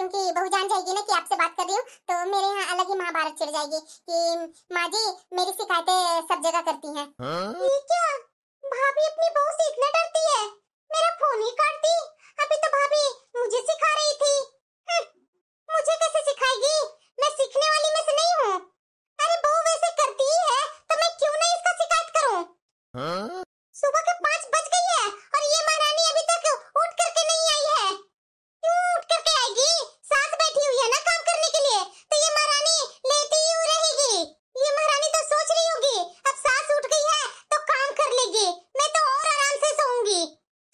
उनकी बहू जान जाएगी ना कि आपसे बात कर रही हूँ तो मेरे यहाँ अलग ही महाभारत छिड़ जाएगी कि माँ जी मेरी शिकायतें सब जगह करती हैं। ये क्या? भाभी अपनी बहू से इतना डरती है? मेरा फोन ही काटती। अभी तो भाभी मुझे सिखा रही थी। मुझे कैसे सिखाएगी? मैं सीखने वाली में से नहीं हूँ। अरे बहू वैसे करती ही है तो मैं क्यों नहीं इसका शिकायत करूँ? सुबह के 5 बज गई है और ये महारानी अभी तक उठ करके नहीं आई है। क्यों उठ करके आएगी? सास बैठी हुई है ना काम करने के लिए, तो ये महारानी लेटी ही रहेगी। ये महारानी तो सोच रही होगी अब सास उठ गई है तो काम कर लेगी, मैं तो और आराम से सोऊंगी।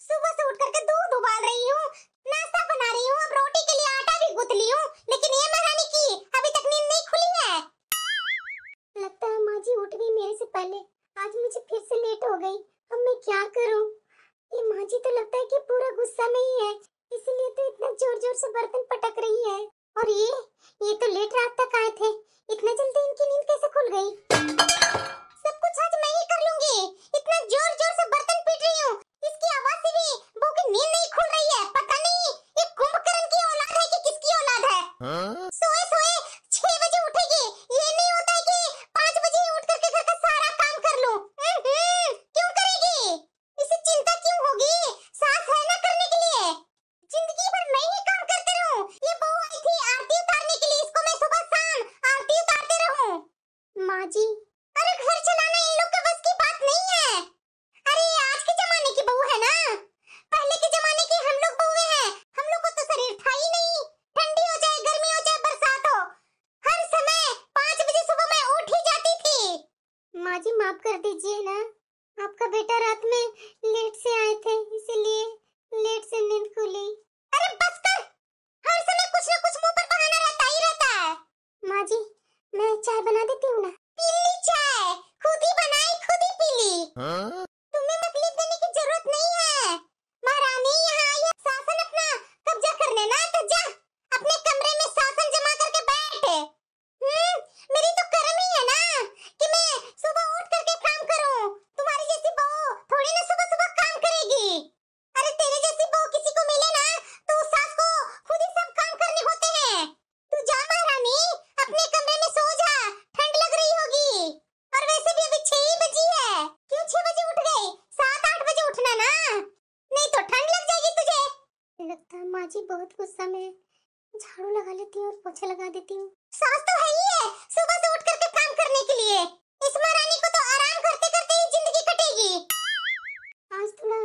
सुबह से उठ करके दूध उबाल रही हूँ, नाश्ता बना रही हूँ, अब रोटी के लिए आटा भी गूंथ ली हूँ, लेकिन ये महारानी की अभी तक नींद नहीं खुली है। लगता है माँ जी उठ गई मेरे से पहले। आज मुझे फिर से लेट हो गई। अब मैं क्या करूं? ये माँ जी तो लगता है कि पूरा गुस्सा में ही है, इसीलिए तो इतना जोर जोर से बर्तन पटक रही है। और ये तो लेट रात तक आए थे, इतना जल्दी इनकी नींद कैसे खुल गई? सब कुछ आज मैं ही कर लूंगी। इतना जोर जोर से बर्तन पीट रही हूँ, इसकी आवाज से भी बहू की नींद नहीं खुल रही है। पता नहीं ये कुंभकर्ण की औलाद है कि किसकी औलाद है। सोए सोए 6 बजे उठेगी, ये नहीं होता है कि 5 बजे ही उठ करके घर का सारा काम कर लूं। क्यों करेगी? इसे चिंता क्यों होगी? सास है ना करने के लिए। जिंदगी भर मैं ही काम करते रहूं। ये बहू आई थी आरती उतारने के लिए, इसको मैं सुबह शाम आरती उतारते रहूं। माँ जी, अरे घर चलाना इन लोग के बस की बात नहीं है। अरे आज के जमाने की बहू है ना, पहले के जमाने की हम लोग बहुएं हैं। हम लोग को तो शरीर था ही नहीं। ठंडी हो चाहे गर्मी हो चाहे बरसात हो, हर समय 5 बजे सुबह मैं उठ ही जाती थी। माँ जी माफ कर दीजिए ना, आपका बेटा रात में लेट से आए थे, इसीलिए लेट से नींद खुली। अरे बस कर, हर समय कुछ ना कुछ मुंह पर बहाना रहता ही रहता है। माँ जी मैं चाय बना देती हूँ ना। पी ली चाय, खुद ही बनाई खुद ही पी ली। तुम्हें तकलीफ देने की जरूरत नहीं है। महारानी यहाँ आई है शासन अपना कब्जा करने ना, तो जा अपने कमरे में शासन जमा करके बैठ। मेरी तो कर्म ही है ना कि मैं सुबह उठ करके काम करूं। तुम्हारी जैसी बहू थोड़ी ना सुबह सुबह काम करेगी। अरे तेरे जैसी बहू किसी को मिले ना तो उस सास को खुद ही सब काम करने होते हैं। तू जा महारानी, अपने कमरे में सो जा, ठंड लग रही होगी। और वैसे भी अभी 6 ही बजी है। क्यों 6 बजे उठ गई? 7-8 बजे उठना ना, नहीं तो ठंड लग जाएगी तुझे। लगता है माँ जी बहुत गुस्सा में। झाड़ू लगा लेती हूँ और पोछा लगा देती हूँ। सास तो है ही है सुबह से उठ करके काम करने के लिए। इस महारानी को तो आराम करते करते ही जिंदगी कटेगी। आज थोड़ा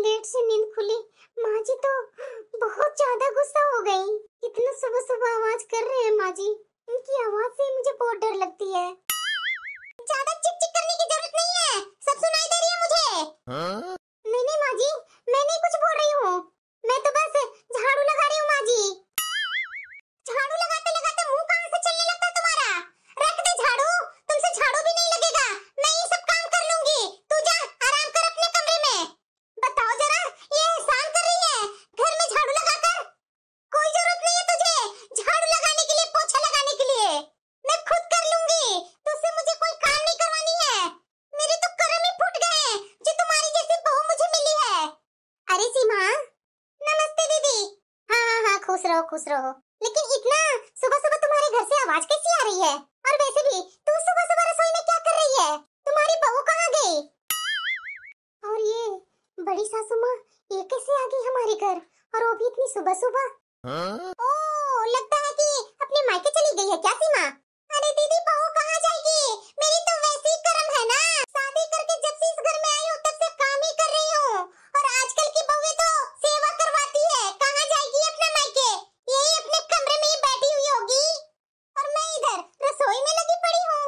लेट से नींद खुली, माँ जी तो बहुत ज्यादा गुस्सा हो गई। इतना सुबह सुबह आवाज कर रहे हैं माँ जी, इनकी आवाज से मुझे बहुत डर लगती है। ज्यादा चिक चिक करने की जरूरत नहीं है, सब सुनाई दे रही है मुझे। नहीं नहीं माँ जी, मैं नहीं कुछ बोल रही हूँ, मैं तो बस झाड़ू लगा रही हूँ माँ जी। झाड़ू लगाते लगाते मुंह कहां से चलने लगता तुम्हारा? रख दे झाड़ू, तुमसे झाड़ू भी नहीं लगेगा, मैं ये सब काम कर लूंगी। तू जा आराम कर अपने कमरे में। बताओ जरा, ये एहसान कर रही है घर में झाड़ू लगाकर? कोई जरूरत नहीं है तुझे झाड़ू लगाने के लिए, पोछा लगाने के लिए। मैं खुद कर लूंगी, तुझसे मुझे कोई काम नहीं करवानी है। मेरे तो कर्म ही फूट गए जो तुम्हारी जैसी बहू मुझे मिली है। अरे सीमा, नमस्ते दीदी। हाँ खुश रहो खुश रहो। लेकिन इतना सुबह सुबह तुम्हारे घर से आवाज कैसी आ रही है? और वैसे भी तू सुबह सुबह रसोई में क्या कर रही है? तुम्हारी बहू कहाँ गई? और ये बड़ी सासू माँ ये कैसे आ गई हमारे घर, और वो भी इतनी सुबह सुबह? ओह लगता है कि अपने मायके चली गई है क्या सीमा? अरे दीदी बहू कहाँ जाएगी? मेरी तो वैसे ही कर्म है ना, शादी करके जब से इस घर में आई हूँ तब से काम ही कर रही हूँ। और आजकल की बहू तो सेवा करवाती है, कहाँ जाएगी अपने मायके? यही अपने कमरे में ही बैठी हुई होगी, और मैं इधर रसोई में लगी पड़ी हूँ।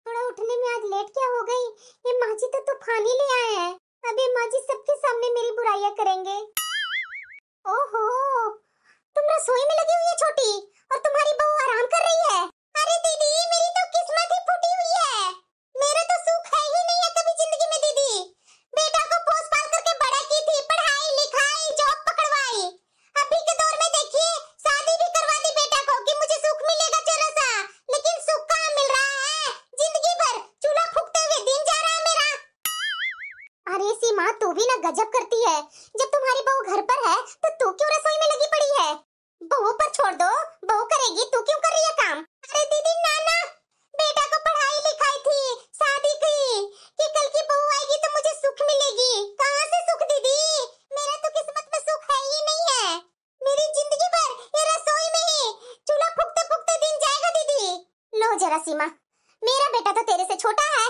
थोड़ा उठने में आज लेट क्या हो गई? ये माँ जी तो तूफान ही ले आए हैं। अभी माँ जी सबके सामने मेरी बुराइयां करेंगे। ओहो, तुम रसोई में लगी हुई है छोटी, और तुम्हारी बहू आराम कर रही है। ऊपर छोड़ दो, बहू करेगी, तू क्यों कर रही है काम? अरे दीदी ना ना, बेटा को पढ़ाई लिखाई थी, शादी की कि कल की बहू आएगी तो मुझे सुख मिलेगी। कहाँ से सुख दीदी? मेरा तो किस्मत में सुख है ही नहीं है। मेरी जिंदगी भर ये रसोई में ही चूल्हा फूकते फूकते दिन जाएगा दीदी। लो जरा सीमा, मेरा बेटा तो तेरे से छोटा है।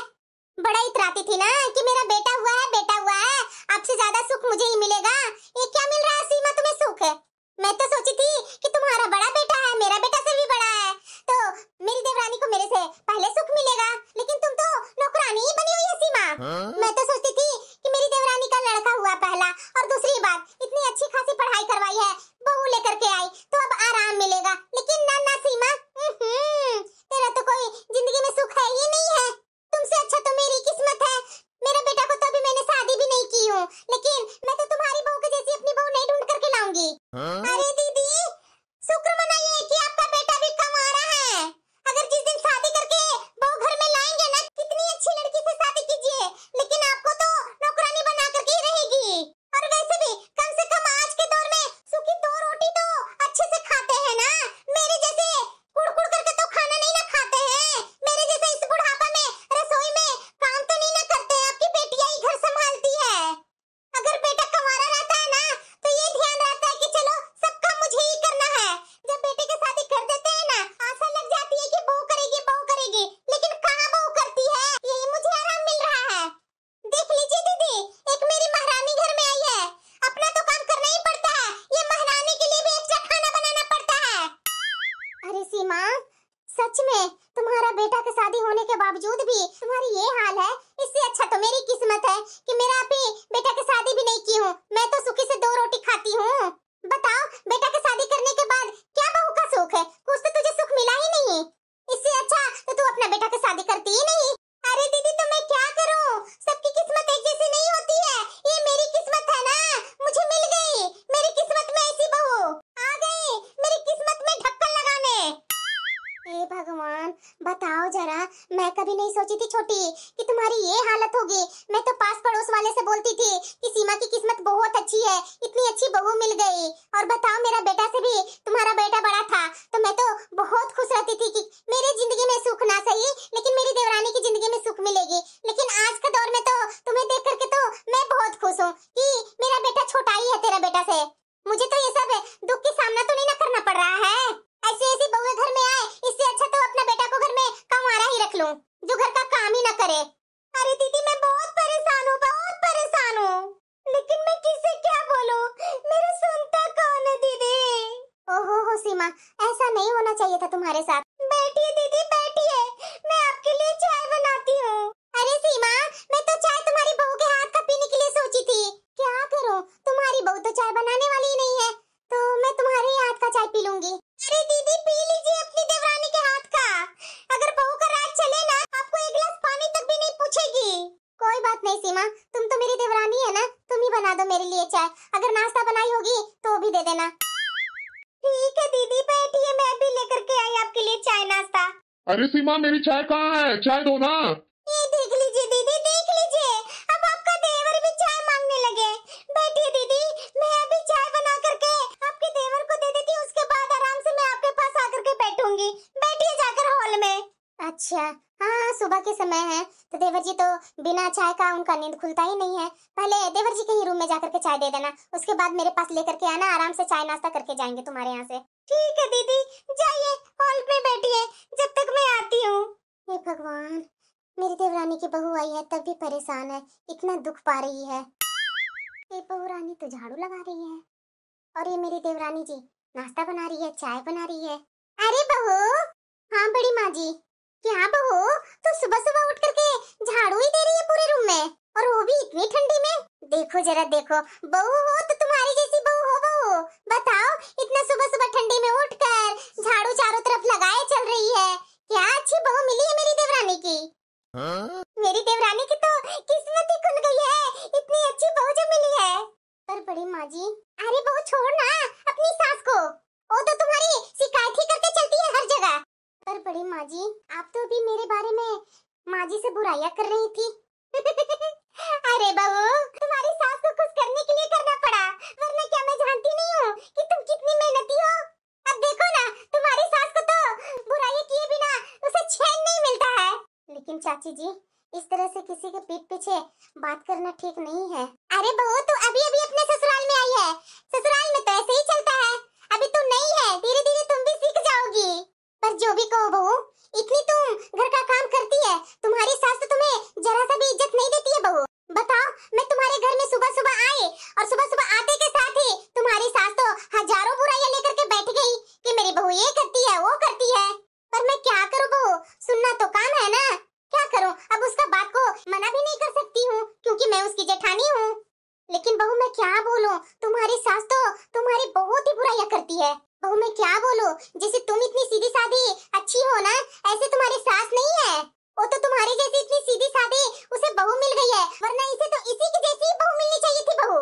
बड़ा इतराती थी ना कि मेरा बेटा हुआ है, बेटा हुआ है, आपसे ज्यादा सुख मुझे ही मिलेगा। ये क्या मिल रहा है सीमा तुम्हें सुख? मैं तो सोची थी कि तुम्हारा बड़ा बेटा है, मेरा बेटा से भी बड़ा है, तो मेरी देवरानी को मेरे से पहले सुख मिलेगा, लेकिन तुम तो नौकरानी ही बनी हुई है सीमा। मैं तो सोचती थी कि मेरी देवरानी का लड़का हुआ पहला, और दूसरी बात इतनी अच्छी खासी पढ़ाई करवाई है, बहू लेकर के आई तो अब आराम मिलेगा, लेकिन ना ना सीमा, तेरा तो कोई जिंदगी में सुख है ही नहीं है। तुमसे अच्छा तो मेरी किस्मत है, मेरे बेटा को तो अभी मैंने शादी भी नहीं की हूँ, लेकिन मैं तो तुम्हारी बहू के जैसी अपनी बहू नहीं ढूंढ करके लाऊंगी। अरे दीदी, शुक्र मनाइए कि आपका बेटा भी कमारा है। अगर जिस दिन शादी करके बहू घर में लाएंगे ना, कितनी अच्छी लड़की से शादी कीजिए, लेकिन आपको तो नौकरानी बना करके ही रहेगी। और वैसे भी कम से कम आज के दौर में सूखी 2 रोटी तो अच्छे से खाते हैं ना, मेरे जैसे कुड़-कुड़ करके तो खाना नहीं ना खाते हैं। मेरे जैसे इस बुढ़ापा में रसोई में काम तो नहीं ना करते हैं, आपकी बेटियां ही घर संभालती है। अगर बेटा कमारा रहता है ना, तो ये ध्यान रहता है कि चलो सब काम मुझे ही करना है। जब बेटे की शादी कर देते हैं ना, आशा लग जाती है कि बहू करेगी, लेकिन कहाँ बहू करती है, यही मुझे आराम मिल रहा है। देख लीजिए दीदी, एक मेरी महारानी घर में आई है, अपना तो काम करना ही पड़ता है, ये महारानी के लिए भी एक्स्ट्रा खाना बनाना पड़ता है। अरे सीमा, सच में तुम्हारा बेटा के शादी होने के बावजूद भी तुम्हारी ये हाल है, इससे अच्छा तो मेरी किस्मत है कि मेरा अभी बेटा के शादी भी नहीं की हूँ, मैं तो सुखी से 2 रोटी खाती हूँ। बताओ, बेटा के शादी करने के बाद क्या बहू का सुख है? कुछ तो तुझे सुख मिला ही नहीं, इससे अच्छा तो तू अपना बेटा के शादी करती ही नहीं। अरे दीदी, तो मैं क्या करूँ, सबकी किस्मत एक जैसी नहीं होती है, ये मेरी किस्मत है ना, मुझे मिल गई, मेरी किस्मत में ऐसी बहू आ गई, मेरी किस्मत में ढक्कन लगाने। हे भगवान, बताओ जरा, मैं कभी नहीं सोची थी छोटी कि तुम्हारी ये हालत होगी। मैं तो पास पड़ोस वाले से बोलती थी कि सीमा की किस्मत बहुत अच्छी है, इतनी अच्छी बहू मिल गई। और बताओ, मेरा बेटा से भी तुम्हारा बेटा बड़ा था, तो मैं तो बहुत खुश रहती थी कि मेरी जिंदगी में सुख ना सही, लेकिन मेरी देवरानी की जिंदगी में सुख मिलेगी। लेकिन आज के दौर में तो तुम्हें देख करके तो मैं बहुत खुश हूँ कि मेरा बेटा छोटा ही है तेरा बेटा से। मुझे तो ये सब दुख का सामना तो नहीं ना करना पड़ रहा है। ऐसी ऐसी बहू घर में आए, इससे अच्छा तो अपना बेटा को घर में कमारा ही रख लूं, जो घर का काम ही ना करे। अरे दीदी, मैं बहुत परेशान हूँ, लेकिन मैं किसे क्या बोलूं, मेरा सुनता कौन है दीदी? ओहो हो सीमा, ऐसा नहीं होना चाहिए था तुम्हारे साथ। बैठिए दीदी, बैठिए, मैं आपके लिए चाय बनाती हूँ। अरे सीमा, मैं तो चाय तुम्हारी बहू के हाथ का पीने के लिए सोची थी। क्या करूं, तुम्हारी बहू तो चाय बनाने वाली ही नहीं है, तो मैं तुम्हारे ही हाथ का चाय पी लूंगी। अरे दीदी, पी लीजिए अपनी देवरानी के हाथ का। अगर बहू का राज चले ना, आपको एक गिलास पानी तक भी नहीं पूछेगी। कोई बात नहीं सीमा, तुम तो मेरी देवरानी है ना, तुम ही बना दो मेरे लिए चाय। अगर नाश्ता बनाई होगी तो भी दे देना। ठीक है दीदी, बैठिए, मैं भी लेकर के आई आपके लिए चाय नाश्ता। अरे सीमा, मेरी चाय कहाँ है? चाय दो ना। ये देख लीजिए दीदी, देख लीजिए, अब आपका देवर भी चाय मांगने लगे। बैठिए दीदी, मैं अभी चाय बना करके आपके देवर को दे देती हूँ, उसके बाद आराम से मैं आपके पास आकर के बैठूंगी। बैठिए जाकर हॉल में। अच्छा, हाँ सुबह के समय है, तो देवर जी तो बिना चाय का उनका नींद खुलता ही नहीं है। पहले देवर जी के ही रूम में जाकर के चाय दे देना, उसके बाद मेरे पास लेकर के आना, आराम से चाय नाश्ता करके जाएंगे तुम्हारे यहाँ से। ठीक है दीदी, जाइए हॉल में बैठिए, जब तक मैं आती हूँ। हे भगवान, मेरी देवरानी की बहू आई है तब भी परेशान है, इतना दुख पा रही है। ये बहू रानी तो झाड़ू लगा रही है, और ये मेरी देवरानी जी नाश्ता बना रही है, चाय बना रही है। अरे बहू, हाँ बड़ी माँ जी। क्या बहू, तो सुबह सुबह उठ करके झाड़ू ही दे रही है पूरे रूम में, और वो भी इतनी ठंडी में। देखो जरा देखो, बहू हो तो तुम्हारी जैसी बहू हो बहू। बताओ, इतना सुबह सुबह ठंडी में उठकर झाड़ू चारों तरफ लगाए चल रही है। क्या अच्छी बहू मिली है मेरी देवरानी की। मेरी देवरानी की तो किस्मत ही खुल गई है, इतनी अच्छी बहू जो मिली है। पर बड़ी माँ जी, अरे बहू छोड़ ना अपनी सास को, वो तो तुम्हारी शिकायत ही करके चलती है हर जगह। पर बड़ी माँ जी, आप तो अभी मेरे बारे में माँ जी से बुराइयां कर रही थी। अरे बहू, तुम्हारी सास को खुश करने के लिए करना पड़ा, वरना क्या मैं जानती नहीं हूँ कि तुम कितनी मेहनती हो। अब चाची जी, इस तरह से किसी के पीठ पीछे बात करना ठीक नहीं है। अरे बहू, तू अभी अभी अपने ससुराल में आई है, ससुराल में तो ऐसे ही चलता है। अभी तू नई है, धीरे धीरे तुम भी सीख जाओगी। पर जो भी कहो बहू, इतनी तुम घर का काम करती है, तुम्हारी सास तो तुम्हें जरा सा भी इज्जत नहीं देती है बहू। बताओ, मैं तुम्हारे घर में सुबह सुबह आई और सुबह सुबह आते के साथ ही तुम्हारी सास तो हजारों बुराइयां लेकर के बैठ गई कि मेरी बहू ये करती है, वो करती है। पर मैं क्या करूं बहू, सुनना तो काम है ना। क्या करूं, अब उसका बात को मना भी नहीं कर सकती हूँ क्योंकि मैं उसकी जेठानी हूँ। लेकिन बहू मैं क्या बोलूं, तुम्हारी सास तो तुम्हारी बहुत ही बुराइयां करती है। बहू मैं क्या बोलूं, जैसे तुम इतनी सीधी सादी अच्छी हो ना, ऐसे तुम्हारी सास नहीं है। वो तो तुम्हारी जैसी इतनी सीधी सादी उसे बहू मिल गई है, वरना इसे तो इसी की जैसी बहू मिलनी चाहिए थी बहू।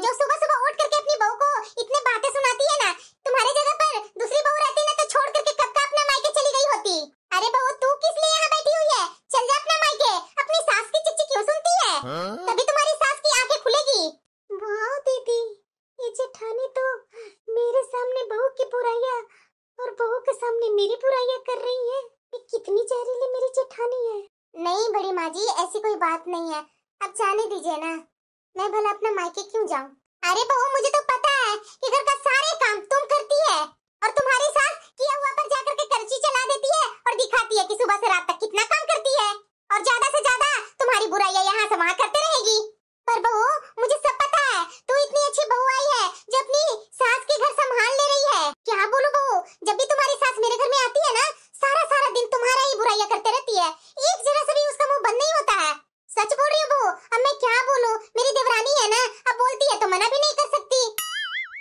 जो सुबह सुबह उठ करके अपनी बहू को इतने बातें सुनाती है ना, तुम्हारी जगह पर दूसरी बहू रहती ना तो छोड़ करके कब का अपना मायके चली गई होती। अरे बहू, तू किस लिए यहाँ बैठी हुई है, चल जा अपना मायके। अपनी सास की चिच्ची क्यों सुनती है, तभी तुम्हारी सास की आंखें खुलेगी। वाह दीदी, ये जेठानी तो मेरे सामने बहू की बुराइयां और बहू के सामने मेरी बुराइयां कर रही है। ये कितनी जहरीली मेरी जेठानी है। नहीं बड़ी माँ जी, ऐसी कोई बात नहीं है, अब जाने दीजिए ना। मैं भला अपना मायके क्यों जाऊं। अरे बहू, मुझे तो पता है कि घर का सारे काम तुम करती है और तुम्हारी सास किया हुआ पर जाकर के करची चला देती है और दिखाती है कि सुबह से रात तक कितना काम करती है और ज्यादा से ज्यादा तुम्हारी बुराइयां यहाँ से वहाँ करते रहेगी। पर बहू, मुझे सब पता है, तू इतनी अच्छी बहू आई है जो अपनी सास के घर संभाल ले रही है। क्या बोलूं बहू, जब भी तुम्हारी सास मेरे घर में आती है ना, सारा सारा दिन तुम्हारा ही बुराइयां करते रहती है, एक जरा सा भी उसका मुंह बंद नहीं होता है। सच बोल रही हूँ बहू, अब मैं क्या बोलूं, मेरी देवरानी है ना, अब बोलती है तो मना भी नहीं कर सकती।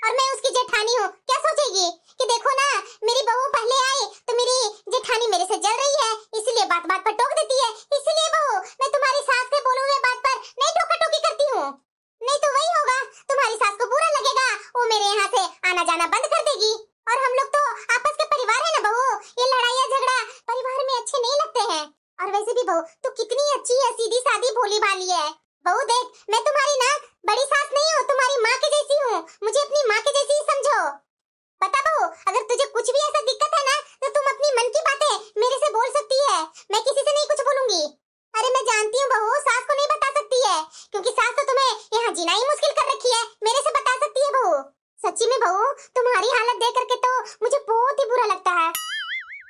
और मैं उसकी जेठानी हूँ, क्या सोचेगी कि देखो ना, मेरी बहू पहले आई तो मेरी जेठानी मेरे से जल रही है, इसीलिए बात बात पर टोक देती है। इसीलिए बहू, मैं तुम्हारी सास के बोले हुए बात पर नहीं टोका टोकी करती हूँ। नहीं तो वही होगा, तुम्हारी सास को बुरा लगेगा, वो मेरे यहाँ से आना जाना बंद कर देगी। और हम लोग तो आपस के परिवार है ना बहू, ये लड़ाइयाँ झगड़ा परिवार में अच्छे नहीं लगते हैं। और वैसे भी बहू, तू कितनी अच्छी है, सीधी सादी भोली भाली है। बहू देख, मैं तुम्हारी ना बड़ी सास नहीं हूँ, तुम्हारी माँ के जैसी हूँ, मुझे अपनी माँ के जैसी ही समझो। बता बहू, अगर तुझे कुछ भी ऐसा दिक्कत है ना, तो तुम अपनी मन की बातें मेरे से बोल सकती है, मैं किसी से नहीं कुछ बोलूंगी। अरे मैं जानती हूँ बहू, सास को नहीं बता सकती है क्योंकि सास तो तुम्हें यहाँ जीना ही मुश्किल कर रखी है, मेरे से बता सकती है बहू। सच्ची में बहू, तुम्हारी हालत देख करके तो मुझे बहुत ही बुरा लगता है।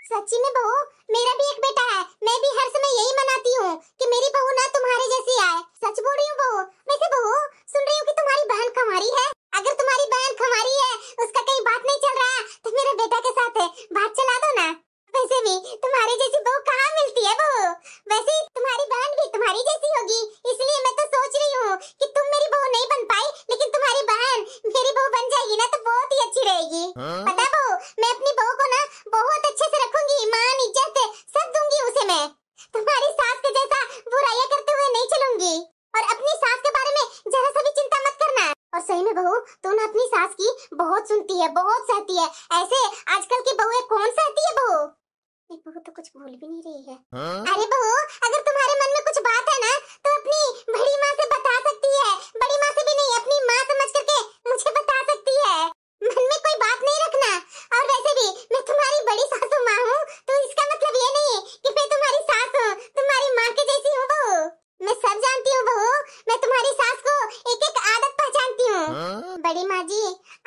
सच्ची में बहू, मेरा भी एक बेटा है, मैं भी हर समय यही मनाती हूँ कि मेरी बहू ना तुम्हारे जैसी आए। सच बोल रही हूँ बहू। वैसे बहू, सुन रही हूँ कि तुम्हारी बहन खमारी है, अगर तुम्हारी बहन खमारी है, उसका कहीं बात नहीं चल रहा तो मेरे बेटा के साथ बात चला दो ना। वैसे भी तुम्हारे जैसी बहू कहाँ मिलती है बहू, वैसे तुम्हारी बहन भी तुम्हारी जैसी होगी, इसलिए मैं तो सोच रही हूँ कि तुम मेरी बहू नहीं बन पाई, लेकिन तुम्हारी बहन मेरी बहू बन जाएगी ना तो बहुत ही अच्छी रहेगी। पता बहू, मैं अपनी बहू को ना बहुत अच्छे से रखूंगी, मान इज्जत सब दूंगी उसे। मैं तुम्हारी सास के जैसा बुराइयां करते हुए नहीं चलूंगी और अपनी सास के बारे में जरा सा भी चिंता मत करना। और सही में बहू, तू ना अपनी सास की बहुत सुनती है, बहुत सहती है, ऐसे आजकल की बहुएं कौन सहती है बहू। ये बहू तो कुछ बोल भी नहीं रही है। अरे बहू, अगर तुम्हारे मन में कुछ बात है ना तो अपनी बड़ी माँ से बता सकती है, बड़ी माँ से भी नहीं, अपनी माँ समझ करके मुझे बता सकती है, मन में कोई बात नहीं रखना। और वैसे भी मैं तुम्हारी बड़ी सासू माँ हूँ, तो इसका मतलब ये नहीं कि मैं तुम्हारी सास हूँ, तुम्हारी माँ के जैसी हूँ बहू। मैं सब जानती हूँ बहू, मैं तुम्हारी सास को एक एक आदत पहचानती हूँ। बड़ी माँ जी,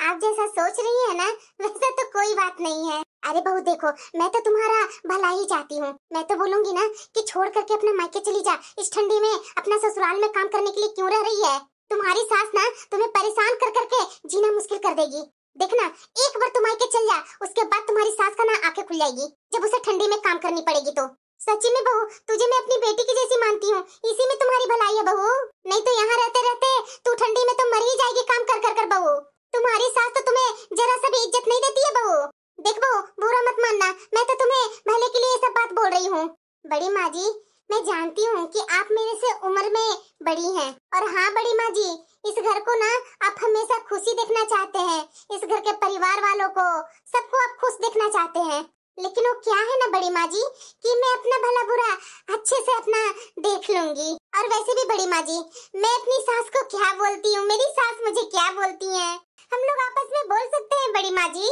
आप जैसा सोच रही है ना, वैसा तो कोई बात नहीं है। अरे बहू देखो, मैं तो तुम्हारा भला ही चाहती हूँ, मैं तो बोलूंगी ना कि छोड़ करके अपना मायके चली जा, इस ठंडी में अपना ससुराल में काम करने के लिए क्यों रह रही है। तुम्हारी सास ना तुम्हें परेशान कर करके जीना मुश्किल कर देगी। देखना, एक बार तुम मायके चल जा, उसके बाद तुम्हारी सास का ना आंखें खुल जाएगी जब उसे ठंडी में काम करनी पड़ेगी तो। सच्ची में बहू, तुझे मैं अपनी बेटी की जैसी मानती हूँ, इसी में तुम्हारी भलाई है बहू, नहीं तो यहाँ रहते रहते तू ठंडी में तो मर ही जाएगी काम कर कर कर बहू। तुम्हारी सास तो तुम्हें जरा सा भी इज्जत नहीं देती है बहू। देख बहू, बुरा मत मानना, मैं तो तुम्हें भले के लिए सब बात बोल रही हूँ। बड़ी माँ जी, मैं जानती हूँ कि आप मेरे से उम्र में बड़ी हैं, और हाँ बड़ी माँ जी, इस घर को ना आप हमेशा खुशी देखना चाहते हैं, इस घर के परिवार वालों को सबको आप खुश देखना चाहते हैं, लेकिन वो क्या है ना बड़ी माँ जी कि मैं अपना भला बुरा अच्छे से अपना देख लूंगी। और वैसे भी बड़ी माँ जी, मैं अपनी सास को क्या बोलती हूँ, मेरी सास मुझे क्या बोलती है, हम लोग आपस में बोल सकते हैं बड़ी माँ जी,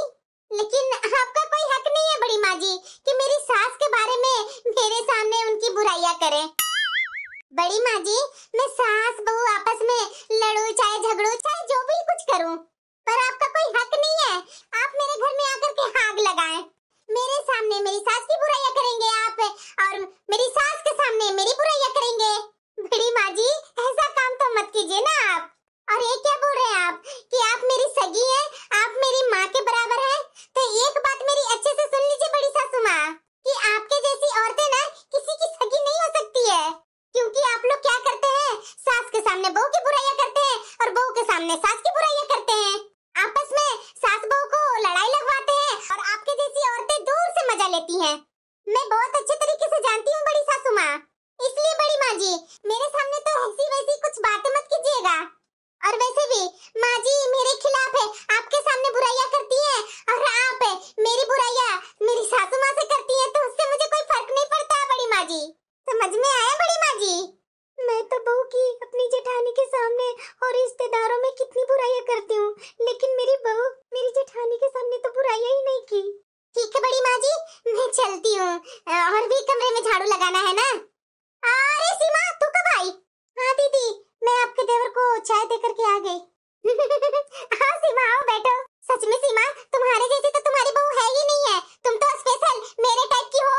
लेकिन आपका कोई हक नहीं है बड़ी माँ जी कि मेरी सास के बारे में मेरे सामने उनकी बुराइयां करे। बड़ी माँ जी, मैं सास बहू आपस में लड़ूं चाहे झगड़ूं चाहे जो भी कुछ करूं, पर आपका कोई हक नहीं है आप मेरे घर में आकर के आग लगाएं। मेरे सामने मेरी सास की बुराइयां करेंगे आप, और मेरी सास के सामने मेरी बुराइयां करेंगे। बड़ी माँ जी, ऐसा काम तो मत कीजिए ना आप। और ये क्या बोल रहे हैं आप कि आप मेरी सगी हैं, आप मेरी माँ के बराबर हैं? तो एक बात मेरी अच्छे से सुन लीजिए बड़ी सासू माँ, कि आपके जैसी औरतें ना किसी की सगी नहीं हो सकती है, क्योंकि आप लोग क्या करते हैं, सास के सामने बहू की बुराइयां करते हैं और बहू के सामने सास की बुराइयां करते हैं। आपस में सास बहू को लड़ाई लगवाते हैं और आपके जैसी औरतें दूर से मजा लेती हैं। मैं बहुत अच्छे तरीके से जानती हूँ बड़ी सासू माँ, इसलिए बड़ी माँ जी मेरे सामने तो ऐसी वैसी कुछ बातें मत कीजिएगा। और वैसे भी माँ जी मेरे खिलाफ है, आपके सामने बुराइयां करती हैं और आप मेरी बुराइयां मेरी सासू माँ से करती हैं, तो उससे मुझे कोई फर्क नहीं पड़ता बड़ी माँ जी। समझ में आया बड़ी माँ जी? मैं तो बहू की अपनी जेठानी के सामने और रिश्तेदारों में कितनी बुराइयां करती हूँ, लेकिन मेरी बहू मेरी जेठानी के सामने तो बुराइयां ही नहीं की। ठीक है बड़ी माँ जी, मैं चलती हूँ, और भी कमरे में झाड़ू लगाना है ना। अरे सीमा, तू कब आई? हाँ दीदी, मैं आपके देवर को चाय देकर के आ गई। हाँ सीमा, आओ बैठो। सच में सीमा, तुम्हारे जैसी तो तुम्हारी बहू है ही नहीं है, तुम तो स्पेशल मेरे टाइप की हो।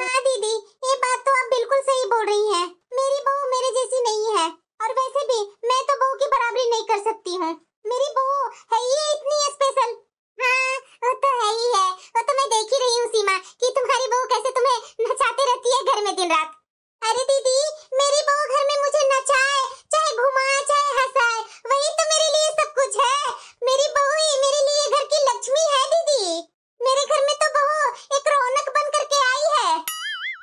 हाँ दीदी, ये बात तो आप बिल्कुल सही बोल रही हैं, मेरी बहू मेरे जैसी नहीं है, और वैसे भी मैं तो बहू की बराबरी नहीं कर सकती हूँ, मेरी बहू है ही इतनी स्पेशल। हाँ वो तो है ही है, वो तो मैं देख ही रही हूँ सीमा कि तुम्हारी बहू कैसे तुम्हें नचाते रहती है घर में दिन रात। अरे दीदी, मेरी बहू घर में मुझे नचाए चाहे घुमाए चाहे हंसाए, वही तो मेरे लिए सब कुछ है। मेरी बहू ही मेरे लिए घर की लक्ष्मी है दीदी। मेरे घर में तो बहू एक रौनक बन करके आई है।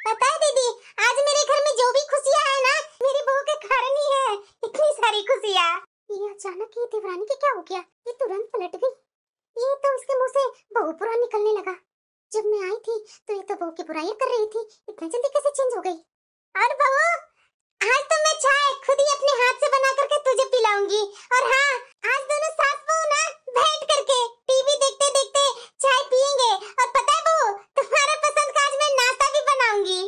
पता है दीदी, आज मेरे घर में जो भी खुशियाँ है ना, मेरी बहू के कारण ही है, इतनी सारी खुशियाँ। ये अचानक ये देवरानी के क्या हो गया, ये तुरंत पलट गई। ये तो उसके मुंह से बहू बुरा निकलने लगा। जब मैं आई थी तो ये तो बहू की बुराई कर रही थी, इतनी जल्दी कैसे चेंज हो गई? और बहू, आज तो मैं चाय खुद ही अपने हाथ से बना करके तुझे पिलाऊंगी। और हाँ, आज दोनों सास बहू ना बैठ करके टीवी देखते देखते चाय पियेंगे। और पता है बहू, तुम्हारे पसंद का आज मैं नाश्ता भी बनाऊंगी।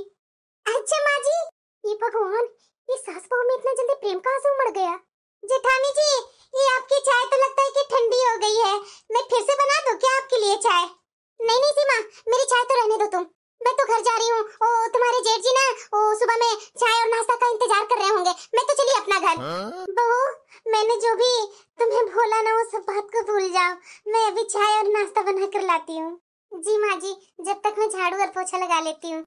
अच्छा माँ जी, ये भगवान, ये सास बहू में इतना जल्दी प्रेम कहाँ से उमड़ गया? जेठानी जी, ये आपकी चाय तो लगता है कि ठंडी हो गई है, मैं फिर से बना दूं क्या आपके लिए चाय? नहीं नहीं सीमा, मेरी चाय तो रहने दो तुम, मैं तो घर जा रही हूँ। ओ तुम्हारे जेठ जी ना, ओ सुबह में चाय और नाश्ता का इंतजार कर रहे होंगे, मैं तो चली अपना घर। बहू, मैंने जो भी तुम्हें बोला ना वो सब बात को भूल जाओ, मैं अभी चाय और नाश्ता बना कर लाती हूँ। जी माँ जी, जब तक मैं झाड़ू और पोछा लगा लेती हूँ।